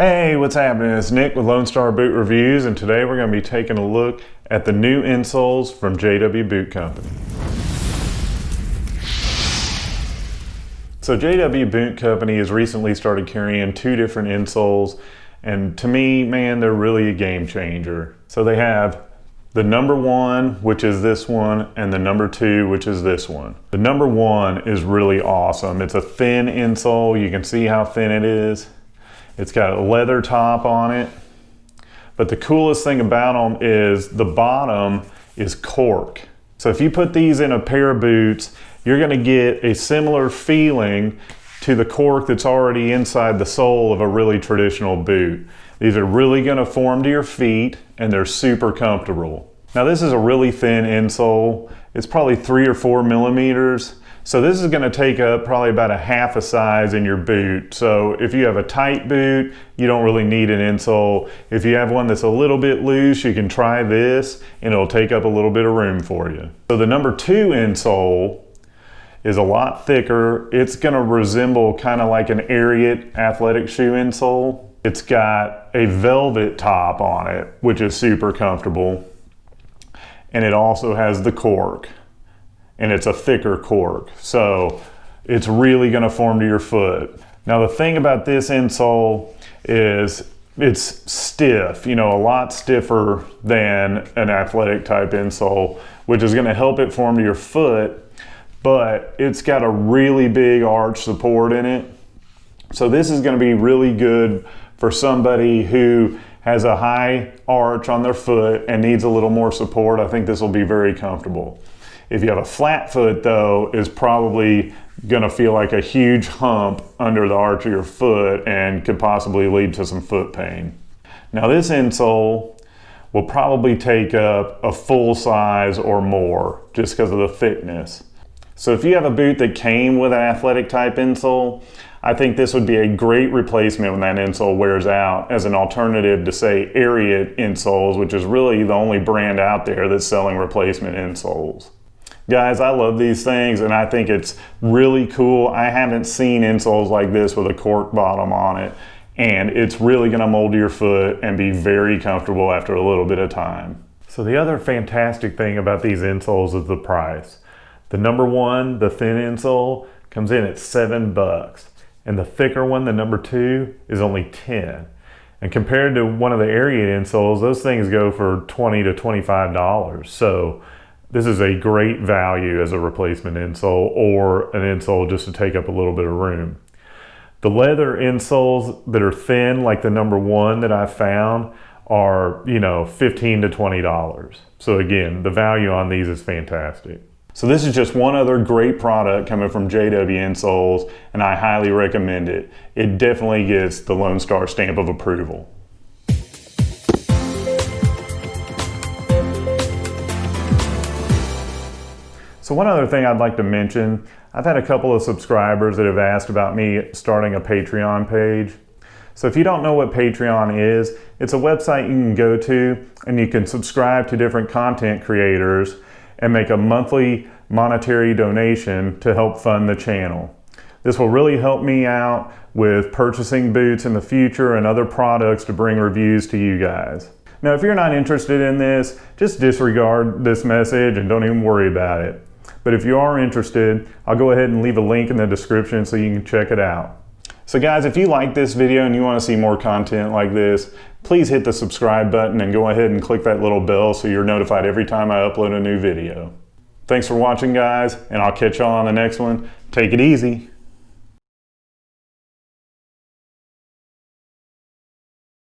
Hey, what's happening? It's Nick with Lone Star Boot Reviews, and today we're going to be taking a look at the new insoles from JW Boot Company. So JW Boot Company has recently started carrying two different insoles, and to me, man, they're really a game changer. So they have the number one, which is this one, and the number two, which is this one. The number one is really awesome. It's a thin insole. You can see how thin it is. It's got a leather top on it, but the coolest thing about them is the bottom is cork. So if you put these in a pair of boots, you're gonna get a similar feeling to the cork that's already inside the sole of a really traditional boot. These are really gonna form to your feet, and they're super comfortable. Now this is a really thin insole. It's probably 3 or 4 millimeters. So this is going to take up probably about a half a size in your boot. So if you have a tight boot, you don't really need an insole. If you have one that's a little bit loose, you can try this and it'll take up a little bit of room for you. So the number two insole is a lot thicker. It's going to resemble kind of like an Ariat athletic shoe insole. It's got a velvet top on it, which is super comfortable. And it also has the cork. And it's a thicker cork, so it's really going to form to your foot. Now the thing about this insole is it's stiff, you know, a lot stiffer than an athletic type insole, which is going to help it form to your foot, but it's got a really big arch support in it. So this is going to be really good for somebody who has a high arch on their foot and needs a little more support. I think this will be very comfortable. If you have a flat foot though, it's probably gonna feel like a huge hump under the arch of your foot and could possibly lead to some foot pain. Now this insole will probably take up a full size or more just because of the thickness. So if you have a boot that came with an athletic type insole, I think this would be a great replacement when that insole wears out as an alternative to say Ariat insoles, which is really the only brand out there that's selling replacement insoles. Guys, I love these things and I think it's really cool. I haven't seen insoles like this with a cork bottom on it, and it's really gonna mold to your foot and be very comfortable after a little bit of time. So the other fantastic thing about these insoles is the price. The number one, the thin insole, comes in at $7, and the thicker one, the number two, is only 10. And compared to one of the Ariat insoles, those things go for $20 to $25. So this is a great value as a replacement insole or an insole just to take up a little bit of room. The leather insoles that are thin, like the number one that I found, are, you know, $15 to $20. So again, the value on these is fantastic. So this is just one other great product coming from JW Insoles, and I highly recommend it. It definitely gets the Lone Star stamp of approval. So one other thing I'd like to mention, I've had a couple of subscribers that have asked about me starting a Patreon page. So if you don't know what Patreon is, it's a website you can go to and you can subscribe to different content creators and make a monthly monetary donation to help fund the channel. This will really help me out with purchasing boots in the future and other products to bring reviews to you guys. Now, if you're not interested in this, just disregard this message and don't even worry about it. But if you are interested, I'll go ahead and leave a link in the description so you can check it out. So guys, if you like this video and you want to see more content like this, please hit the subscribe button and go ahead and click that little bell so you're notified every time I upload a new video. Thanks for watching, guys, and I'll catch y'all on the next one. Take it easy.